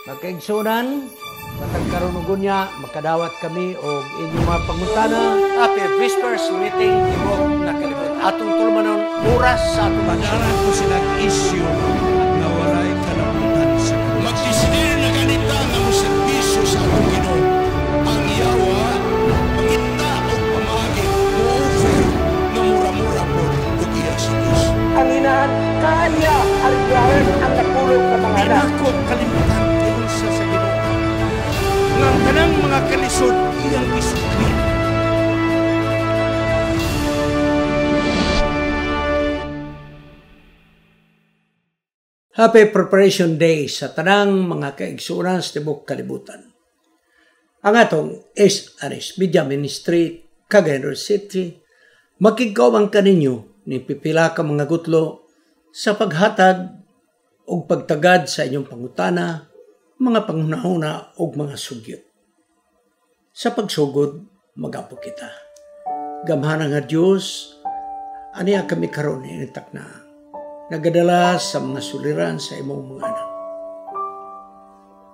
Magkaigsunan, matag karunugon niya, makadawat kami o inyong mga pangutana. Happy Whispers meeting Tibok na kalibot. Atong tulmanon oras sa atong Pag-aral ko silang issue na walay kalabutan sa Diyos. Magdisidir na ganita nga mo serbisyo sa atong Ginoo. Ang yawa, mangita o pamagi, mo-offer na mura-mura po ug iya sa Diyos. ang inahan kanya aligaran ang napulog sa mga anak. Ako kalimutan tiyon sa Ginoo. Nga ang tanang mga kalisod iyang isukli. Happy Preparation Day sa tanang mga kaigsunan sa tibok kalibutan. Ang atong SRS Media Ministry, Cagayan City, makigkawang kaninyo ni pipila ka mga gutlo sa paghatag o pagtagad sa inyong pangutana, mga pangunahuna o mga sugyot. Sa pagsugod, magapo kita. Gamhanan nga Diyos, aniya kami karon initak na nagadala sa mga suliran sa imong mga anak.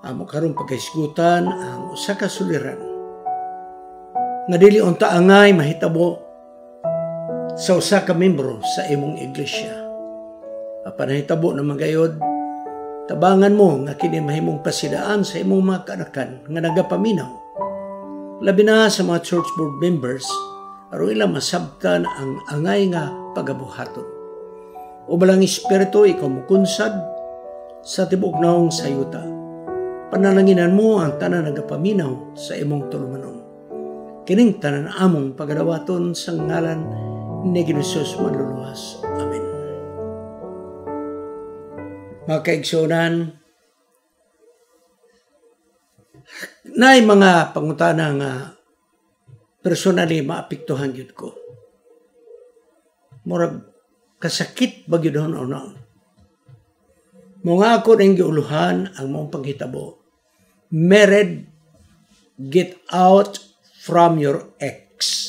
Amo karon pagkahisgutan ang usa ka suliran nga dili unta angay mahitabo sa usa ka membro sa imong iglesia. Apan nahitabo na magayod, tabangan mo nga kini mahimong pasidaan sa imong mga kaanakan nga nagapaminaw. Labi na sa mga church board members aron ila masabtan ang angay nga pagabuhaton. O balang espiritu ikaw mukunsad sa tibok naong sayuta. Panalanginan mo ang tanan nagapaminaw sa imong tulumanon. Kining tanan among pagadawaton sa ngalan ni Jesus manluluwas. Amen. Mga kaigsunan, naay mga pangutana nga personally maapektuhan yun ko. Murag kasakit ba yun noon? Mga ako rin giuluhan ang mong panghitabo. Married, get out from your ex.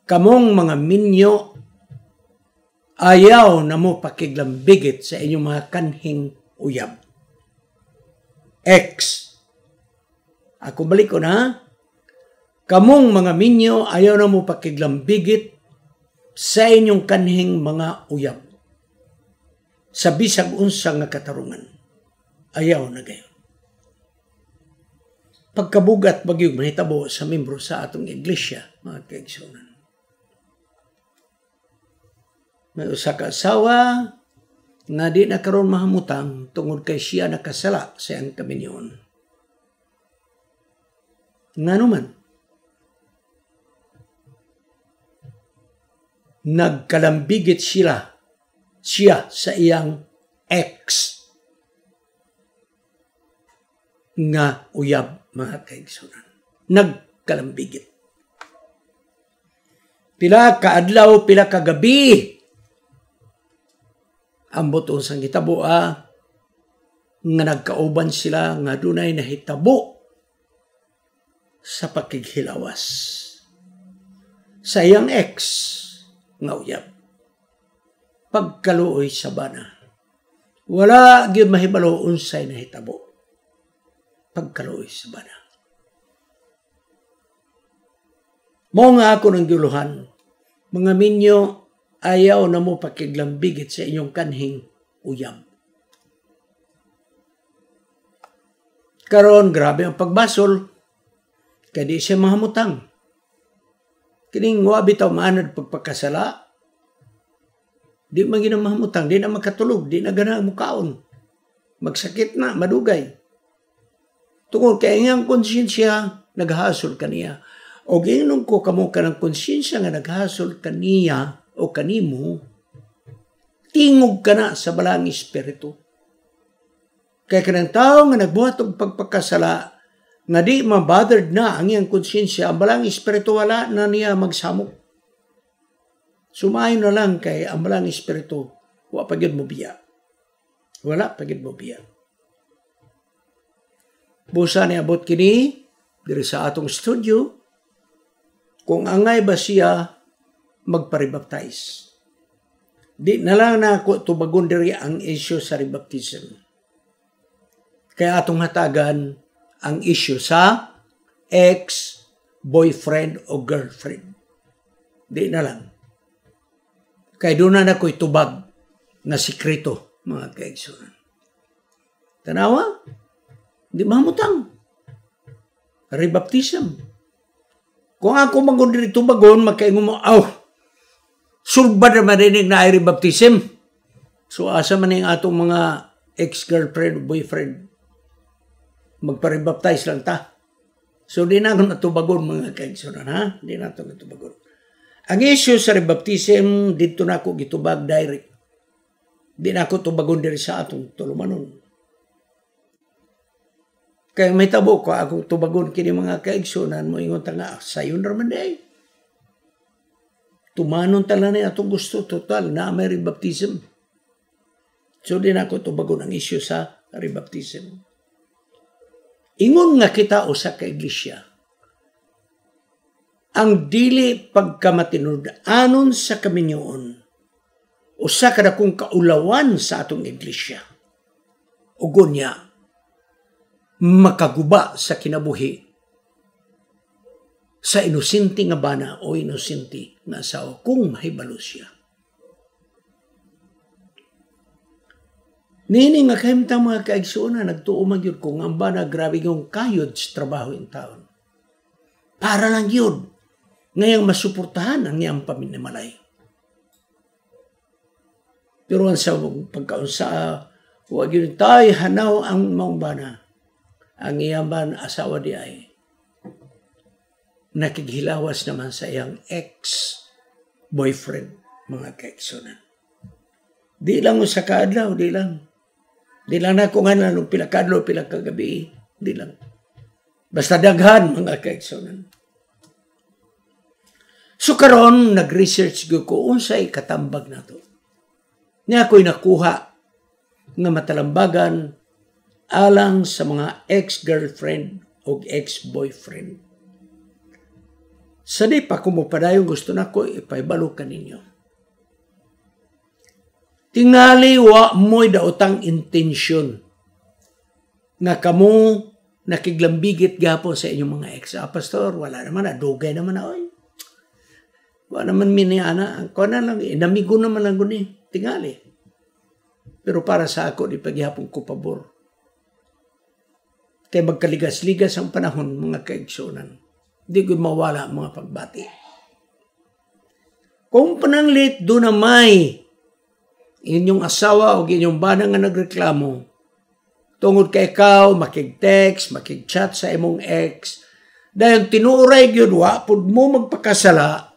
Kamong mga minyo, ayaw na mo pakiglambigit sa inyong mga kanhing uyab. Ex. Ako balik ko na. Kamong mga minyo, ayaw na mo pakiglambigit sa inyong kanhing mga uyab. Sa bisag unsa nga katarungan, ayaw na gayon. Pagkabugat bagyog mahitabo sa membro sa atong iglesia, mga kaigsunan. May usa ka asawa nga di na karon mahamutang tungod kay siya nakasala sa iyang kaminyon. Ngano man, nagkalambigit siya sa iyang ex nga uyab, mga kaigsunan. Nagkalambigit. Pila ka adlaw, pila ka gabi. Ambot unsang hitabo nga nagkauban sila nga dunay nahitabo sa pakighilawas sa iyang ex nga uyab. Pagkaluoy sa bana, wala gyud mahibalo unsay nahitabo. Pagkaluoy sa bana. Mao nga ako ng giuluhan, mga minyo, ayaw na mo pakiglambigit sa inyong kanhing uyab. Karon grabe ang pagbasol, kaya di siya mahamutang. Kining wabi taw maanad pagpakasala, di man ginamahimutang, di na makatulog, di na gana mukaon. Magsakit na, madugay. Tungod kay iyang konsyensya, naghasol kaniya. O ginom ko kamo ka ng konsyensya nga naghasol kaniya o kanimo, tingog ka na sa balang espiritu. Kaya kanang tao nga nagbuhat og pagpakasala, nga di mabothered na ang iyang konsyensya, ang balang espiritu wala na niya magsamok. Sumayon na lang kay ang balang espiritu, wala pagid mo biya. Wala pagid mo biya. Busa ni abot kini, diri sa atong studio, kung angay ba siya magpa-rebaptize. Di na lang na ako tubagon diri ang issue sa rebaptism. Kaya atong hatagan ang issue sa ex-boyfriend o girlfriend. Di na lang. Kaya doon na ako'y tubag na sikreto, mga kaigsunan. Tanawa? Di mamutang. Rebaptism. Kung ako magundin tubagon, makaingon mo, sulbad na marinig na ay rebaptism. So, asa man yung atong mga ex-girlfriend, boyfriend, magpa-rebaptize lang ta. So, di na ako natubagon, mga kaigsunan, ha? Di na ito natubagon. Ang issue sa rebaptism, dito na ako gitubag direct. Di na ako tubagon diri sa atong tulumanon. Kaya may tabo ko, akong tubagon kini mga kaigsunan mo, ingon ta nga, sayon naman day. Tumanon tala na atong gusto, total, na may rebaptism. So, di na ako tubagon ang issue sa rebaptism. Ingon nga kita o sa kaiglesia, ang dili pagkamatinud anon sa kaminyoon o sa kadakong kaulawan sa atong iglesia. Ugon niya, makaguba sa kinabuhi sa inusinti nga bana o inusinti nga asawa kung mahibalo siya. Nini nga kahimtang mga kaigsuuna, nagtuo magyud kung ang bana grabe yung kayod sa trabaho yung taon. Para lang yun. Ngayang masuportahan ang niyang paminamalay. Pero ang sa pagkaunsa, huwag yun tayo hanaw ang maong bana. Ang iyang bana asawa di ay nakighilawas naman sa iyang ex-boyfriend, mga kaigsunan. Di lang mo sa kaadlaw, di lang. Di lang na kung ano, pila kadlaw, pila kagabi, di lang. Basta daghan, mga kaigsunan. So karon nag-research ko unsay katambag na to. Niya ako'y nakuha nga matalambagan alang sa mga ex-girlfriend o ex-boyfriend. Sa di pa kumupadayon gusto na ko ipaibalo kaninyo. Tingali wa mo'y daotang intensyon nga kamo nakiglambigit gapon sa inyong mga ex. Pastor, wala naman, adugay naman na, oy. Wala naman miniana. Kung na lang, namigo naman lang guni. Tingali. Pero para sa ako, di paghihapon ko pabor. Kaya magkaligas-ligas ang panahon, mga kaigsunan. Di ko mawala ang mga pagbati. Kung pananglit, doon na may inyong asawa o inyong bana nga nagreklamo, tungod kay ikaw, makig-text, makig-chat sa imong ex, dahil tinuray yun, wapod mo magpakasala,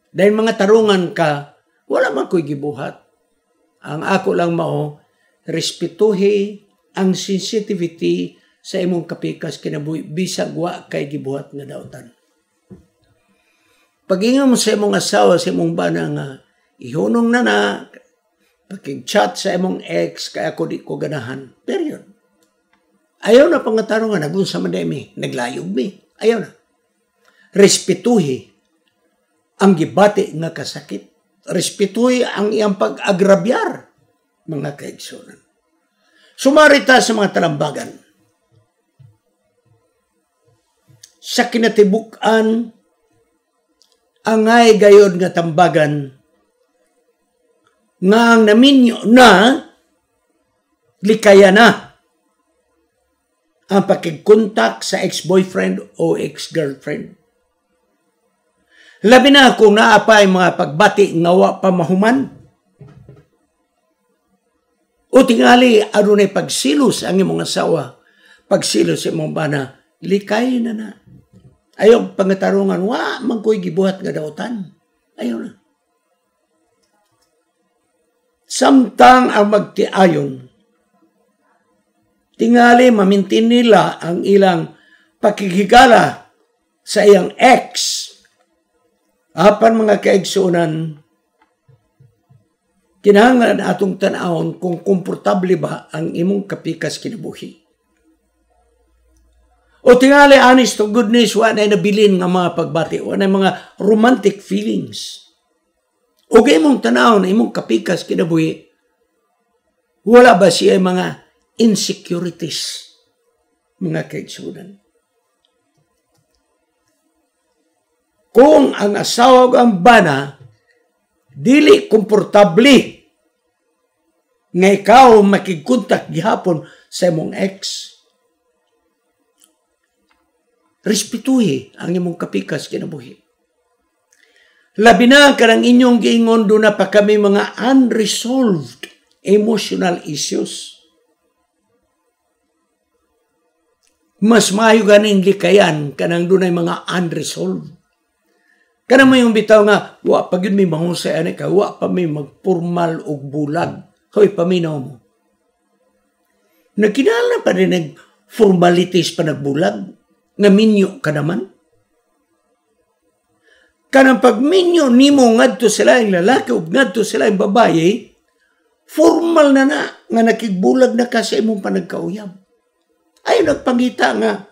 dahil mga tarungan ka, wala man ko'y gibuhat. Ang ako lang mao, respetuhi ang sensitivity sa imong kapikas kinabuhi, bisag wa kay gibuhat nga daotan. Pag-ingon mo sa imong asawa, sa imong bana nga, ihunong na, pakig-chat sa imong ex, kaya ako di ko ganahan. Period. Ayaw na pangatarungan, nagunsa man mi, naglayog mi. Ayaw na. Respetuhi ang gibati nga kasakit. Respetuhi ang iyang pag-agrabyar, mga kaigsunan. Sumarita sa mga talambagan. Sa kinatibukan, angay gayod nga tambagan, nga ang naminyo na, likaya na ang pakigkontak sa ex-boyfriend o ex-girlfriend. Labi na kung naapay mga pagbati nga wa pa mahuman. O tingali, adunay pagsilos ang imong asawa, pagsilos sa imong bana, likay na na. Ayaw pangatarungan, wa man ko'y gibuhat nga daotan. Ayaw na. Samtang ang magtiayon, tingali mamintin nila ang ilang pakikigala sa iyang ex. Apan mga kaigsunan, kinahanglan atong tanawon kung komportable ba ang imong kapikas kinabuhi. O tingali, honest to goodness, wala na nabilin nga mga pagbati, wala na mga romantic feelings. O imong tanawon, imong kapikas kinabuhi, wala ba siya mga insecurities, mga kaigsunan. Kung ang asawa ang bana, dili komportable nga ikaw makigkontak gihapon sa imong ex, respetuhi ang imong kapikas kinabuhi. Labi na kanang inyong giingon do na pa kami mga unresolved emotional issues. Mas maayo ganing likayan kanang dunay mga unresolved. Kanang may yung bitaw nga, wa pa yun may mahusay ani ka, wa pa may magpormal og bulag. Hoy, paminaw mo. Nagkinala pa rin nag-formalities pa nagbulag, nga minyo ka naman. Kanang pagminyo nimo ngadto sila yung lalaki o ngadto sila yung babae, formal na nga nakigbulag na ka sa imong panagkauyab. Ay, nagpangita nga,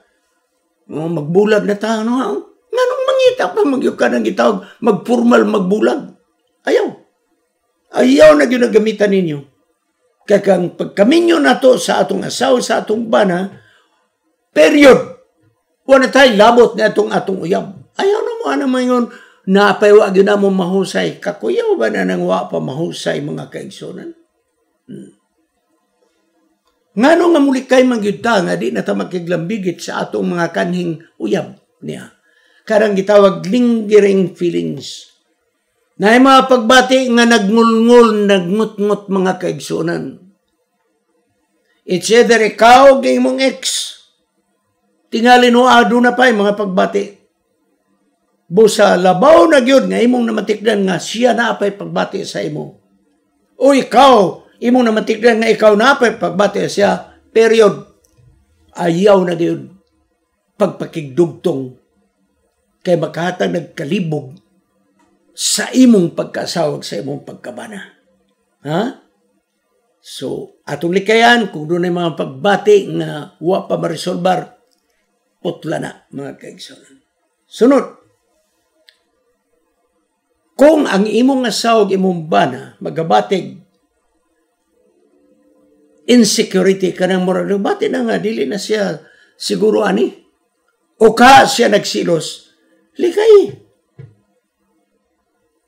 magbulag na ta, ano, nganong mangita pa, magyug ka nang itawag, magformal, magbulag. Ayaw na ginagamitan ninyo. Kaya kang pagkaminyo na to sa atong asawa, sa atong bana, period. Wala tayo labot na atong uyab. Ayaw na mo, ano mo yun, napaiwag yun na mo mahusay. Kakuyaw ba na nang wa pa mahusay mga kaigsunan? Ngano nga muli kay magyuta nga di na ta makiglambigit sa atong mga kanhing uyab niya. Karang gitawag lingering feelings. Na mga pagbati nga nagngulngul, nagngut-ngut mga kaigsunan. It's either ikaw o mong ex. Tingalin o ado na pa yung mga pagbati. Busa labaw na gyud nga imong namatikdan nga siya na apay pagbati sa imo. O ikaw, imong namatikdan nga ikaw na apay pagbati siya, period. Ayaw na gyud pagpakigdugtong kay makahatag nagkalibog sa imong pagkasawag, sa imong pagkabana. Ha? So, atong likayan, kung doon ay mga pagbati nga wa pa marisolbar, putla na, mga kaigsunan. Sunod, kung ang imong asawag, imong bana, magabatig, insecurity ka ng moral, bati na nga, dili na siya siguro ani, o ka siya nagsilos, likay.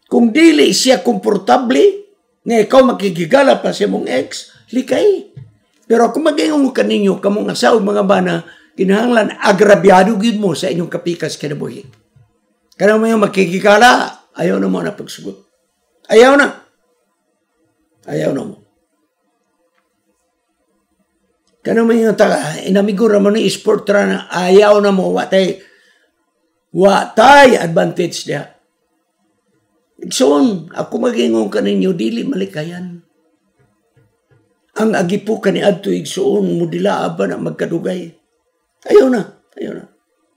Kung dili siya komportable, nga ikaw makikigala pa sa imong ex, likay. Pero kung mag-ingong ka ninyo, kamong asawag, mga bana, kinahanglan, agrabyado gid mo sa inyong kapikas kinabuhi. Kaya mo yung makikikala, ayaw na mo na pagsugot. Ayaw na. Ayaw na mo. Kaya mo yung inamigura mo ni sport na ayaw na mo, watay advantage niya. So, ako mag-ingong ka ninyo, dili malikayan. Ang agipo ka ni Adto Igsoon, mudila aba na magkadugay. Ayaw na.